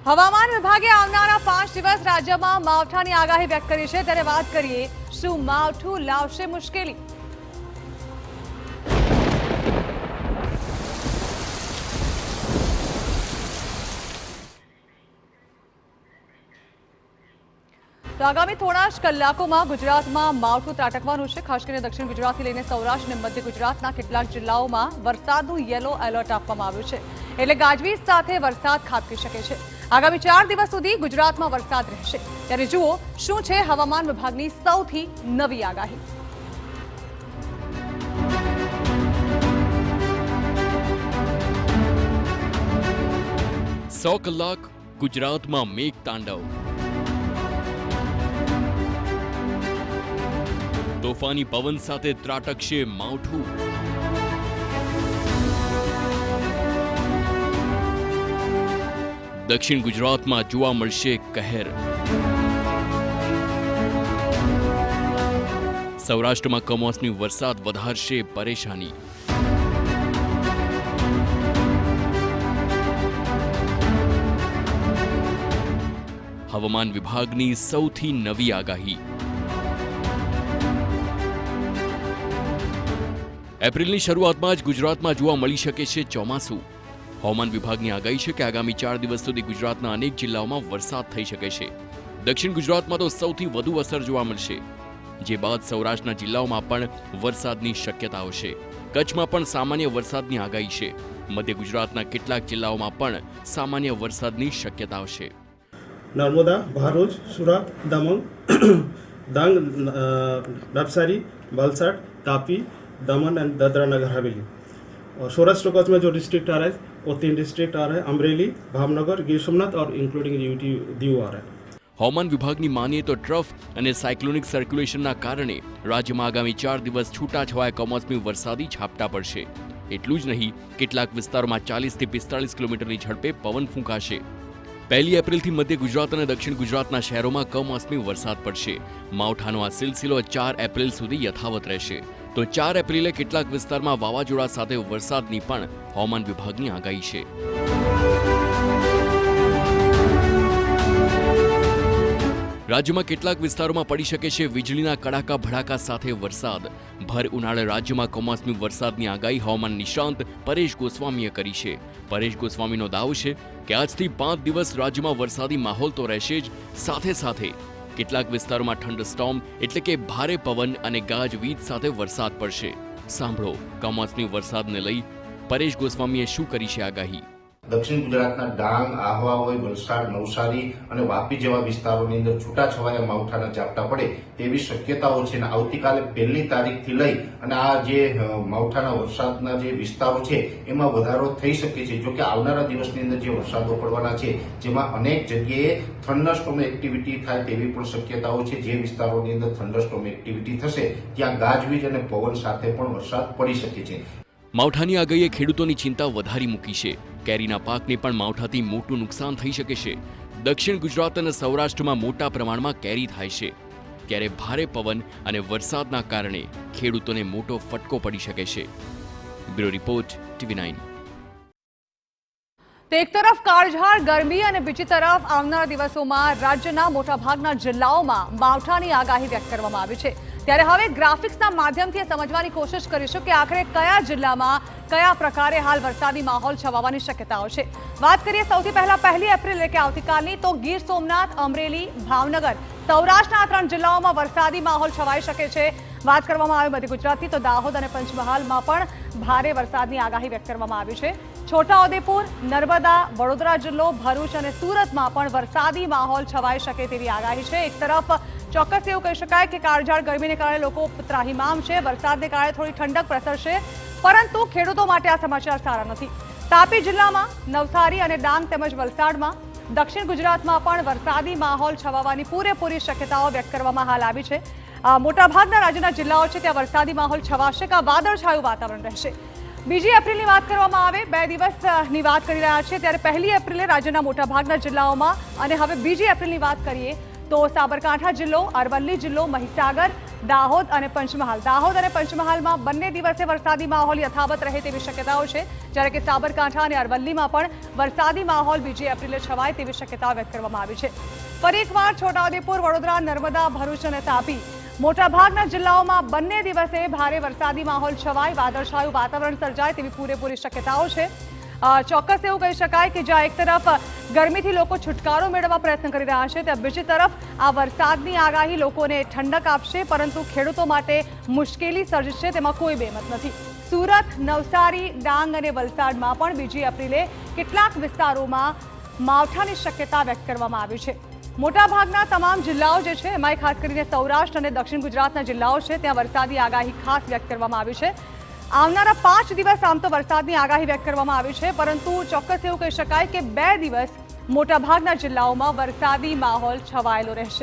હવામાન વિભાગે આવનારા 5 દિવસ રાજ્યમાં માવઠાની આગાહી વ્યક્ત કરી છે। ત્યારે વાત કરીએ શું માવઠું લાવશે મુશ્કેલી। તો આગામી થોડા જ કલાકોમાં ગુજરાતમાં માવઠું ત્રાટકવાનું છે। ખાસ કરીને દક્ષિણ ગુજરાતથી લઈને સૌરાષ્ટ્ર અને મધ્ય ગુજરાતના કેટલાક જિલ્લાઓમાં વરસાદનું યલો એલર્ટ આપવામાં આવ્યું છે, એટલે ગાજવીજ સાથે વરસાદ ખાબકી શકે છે। આગામી 4 દિવસ સુધી ગુજરાતમાં વરસાદ રહેશે। ત્યારે જુઓ શું છે હવામાન વિભાગની સૌથી નવી આગાહી। 100 કલાક ગુજરાતમાં મેઘ તાંડવ। તોફાની પવન સાથે ત્રાટકશે માવઠું। દક્ષિણ ગુજરાતમાં જોવા મળશે કહેર। સૌરાષ્ટ્રમાં કમોસમી વરસાદ વધારશે પરેશાની। હવામાન વિભાગની સૌથી નવી આગાહી। એપ્રિલની શરૂઆતમાં જ ગુજરાતમાં જોવા મળી શકે છે ચોમાસું। હવામાન વિભાગની આગાહી છે કે આગામી 4 દિવસ સુધી ગુજરાતના અનેક જિલ્લાઓમાં વરસાદ થઈ શકે છે। દક્ષિણ ગુજરાતમાં તો સૌથી વધુ અસર જોવા મળશે, જે બાદ સૌરાષ્ટ્રના જિલ્લાઓમાં પણ વરસાદની શક્યતાઓ છે। કચ્છમાં પણ સામાન્ય વરસાદની આગાહી છે। મધ્ય ગુજરાતના કેટલાક જિલ્લાઓમાં પણ સામાન્ય વરસાદની શક્યતાઓ છે। नर्मदा, भरूच, सूरत, दमन, डांग, नवसारी, वलसाड, तापी, दमन एंड दादरा नगर हवेली। और सौराष्ट्र कच्छ में जो डिस्ट्रिक्ट आ रहा है वो 3 डिस्ट्रिक्ट आ रहा है, अमरेली, भावनगर, गिर सोमनाथ और इंक्लूडिंग दीव आ रहा है। हवामान विभागની માનીએ તો ટ્રફ અને સાયક્લોનિક સર્ક્યુલેશનના કારણે રાજ્યમાં આગામી 4 દિવસ છૂટાછવાયા કમોસમી વરસાદી ઝાપટા પડશે। એટલું જ નહીં, કેટલાક વિસ્તારોમાં 40 થી 45 કિલોમીટરની ઝડપે પવન ફૂંકાશે। 1 એપ્રિલથી મધ્ય ગુજરાત અને દક્ષિણ ગુજરાતના શહેરોમાં કમોસમી વરસાદ પડશે। માવઠાનો આ સિલસિલો 4 એપ્રિલ સુધી યથાવત રહેશે। તો 4 એપ્રિલે કેટલાક વિસ્તારમાં વાવાઝોડા સાથે વરસાદની પણ હવામાન વિભાગની આગાહી છે। રાજ્યમાં કેટલાક વિસ્તારોમાં પડી શકે છે વીજળીના કડાકા ભડાકા સાથે વરસાદ। ભર ઉનાળે રાજ્યમાં કમોસમી વરસાદની આગાહી હવામાન નિષ્ણાંત પરેશ ગોસ્વામીએ કરી છે। પરેશ ગોસ્વામીનો દાવો છે કે આજથી 5 દિવસ રાજ્યમાં વરસાદી માહોલ તો રહેશે જ, સાથે સાથે કેટલાક વિસ્તારોમાં થંડરસ્ટોર્મ એટલે કે ભારે પવન અને ગાજવીજ સાથે વરસાદ પડશે। સાંભળો કમોસમી વરસાદને લઈ પરેશ ગોસ્વામીએ શું કરી છે આગાહી। દક્ષિણ ગુજરાતના ડાંગ, આહવા હોય, વલસાડ, નવસારી અને વાપી જેવા વિસ્તારોની અંદર છૂટાછવાયા માવઠાના ઝાપટા પડે તેવી શક્યતાઓ છે। અને આવતીકાલે 1લી તારીખથી લઈ અને આ જે માવઠાના વરસાદના જે વિસ્તારો છે એમાં વધારો થઈ શકે છે। જો કે આવનારા દિવસની અંદર જે વરસાદો પડવાના છે જેમાં અનેક જગ્યાએ થંડરસ્ટોર્મ એક્ટિવિટી થાય તેવી પણ શક્યતાઓ છે। જે વિસ્તારોની અંદર થંડરસ્ટોર્મ એક્ટિવિટી થશે ત્યાં ગાજવીજ અને પવન સાથે પણ વરસાદ પડી શકે છે। માવઠાની આગાહીએ ખેડૂતોની ચિંતા વધારી મૂકી છે। કેરીના પાકને પણ માવઠાથી મોટું નુકસાન થઈ શકે છે। દક્ષિણ ગુજરાત અને સૌરાષ્ટ્રમાં મોટા પ્રમાણમાં કેરી થાય છે, ત્યારે ભારે પવન અને વરસાદના કારણે ખેડૂતોને મોટો ફટકો પડી શકે છે। Bureau report, TV9। તો એક તરફ કાળઝાળ ગરમી અને બીજી તરફ આવનારા દિવસોમાં રાજ્યના મોટાભાગના જિલ્લાઓમાં માવઠાની આગાહી વ્યક્ત કરવામાં આવી છે। ત્યારે હવે ગ્રાફિક્સના માધ્યમથી સમજવાની કોશિશ કરીશું કે આખરે કયા જિલ્લામાં કયા પ્રકારે હાલ વરસાદી માહોલ છવાવાની શક્યતાઓ છે। વાત કરીએ સૌથી પહેલા 1 એપ્રિલ એટલે કે આવતીકાલની, તો ગીર સોમનાથ, અમરેલી, ભાવનગર, સૌરાષ્ટ્રના 3 જિલ્લાઓમાં વરસાદી માહોલ છવાઈ શકે છે। વાત કરવામાં આવે મધ્ય ગુજરાતની, તો દાહોદ અને પંચમહાલમાં પણ ભારે વરસાદની આગાહી વ્યક્ત કરવામાં આવી છે। છોટાઉદેપુર, નર્મદા, વડોદરા જિલ્લો, ભરૂચ અને સુરતમાં પણ વરસાદી માહોલ છવાઈ શકે તેવી આગાહી છે। એક તરફ ચોક્કસ એવું કહી શકાય કે કાળઝાળ ગરમીને કારણે લોકો ત્રાહિમામ છે, વરસાદને કારણે થોડી ઠંડક પ્રસરશે, પરંતુ ખેડૂતો માટે આ સમાચાર સારા નથી। તાપી જિલ્લામાં, નવસારી અને ડાંગ તેમજ વલસાડમાં, દક્ષિણ ગુજરાતમાં પણ વરસાદી માહોલ છવાવાની પૂરેપૂરી શક્યતાઓ વ્યક્ત કરવામાં હાલ આવી છે। મોટાભાગના રાજ્યના જિલ્લાઓ છે ત્યાં વરસાદી માહોલ છવાશે કે વાદળછાયું વાતાવરણ રહેશે। 2 એપ્રિલની વાત કરવામાં આવે, 2 દિવસની વાત કરી રહ્યા છીએ, ત્યારે 1 એપ્રિલે રાજ્યના મોટાભાગના જિલ્લાઓમાં અને હવે 2 એપ્રિલની વાત કરીએ તો સાબરકાંઠા જિલ્લો, અરવલ્લી જિલ્લો, મહીસાગર, દાહોદ અને પંચમહાલમાં બંને દિવસે વરસાદી માહોલ યથાવત રહે તેવી શક્યતાઓ છે, જ્યારે કે સાબરકાંઠા અને અરવલ્લીમાં પણ વરસાદી માહોલ 2 એપ્રિલે છવાય તેવી શક્યતાઓ વ્યક્ત કરવામાં આવી છે. ફરી એકવાર છોટાઉદેપુર, વડોદરા, નર્મદા, ભરૂચ અને તાપી મોટાભાગના જિલ્લાઓમાં બંને દિવસે ભારે વરસાદી માહોલ છવાય, વાદળછાયું વાતાવરણ સર્જાય તેવી પૂરેપૂરી શક્યતાઓ છે. ચોક્કસ એવું કહી શકાય કે જ્યાં એક તરફ ગરમીથી લોકો છુટકારો મેળવવા પ્રયત્ન કરી રહ્યા છે, ત્યાં બીજી તરફ આ વરસાદની આગાહી લોકોને ઠંડક આપશે, પરંતુ ખેડૂતો માટે મુશ્કેલી સર્જશે તેમાં કોઈ બેમત નથી. સુરત, નવસારી, ડાંગ અને વલસાડમાં પણ 2 એપ્રિલે કેટલાક વિસ્તારોમાં માવઠાની શક્યતા વ્યક્ત કરવામાં આવી છે. મોટાભાગના તમામ જિલ્લાઓ જે છે એમાં ખાસ કરીને સૌરાષ્ટ્ર અને દક્ષિણ ગુજરાતના જિલ્લાઓ છે ત્યાં વરસાદી આગાહી ખાસ વ્યક્ત કરવામાં આવી છે. આવનારા 5 દિવસ આમ તો વરસાદની આગાહી વ્યક્ત કરવામાં આવી છે, પરંતુ ચોક્કસ એવું કહી શકાય કે 2 દિવસ મોટાભાગના જિલ્લાઓમાં વરસાદી માહોલ છવાયેલો રહેશે.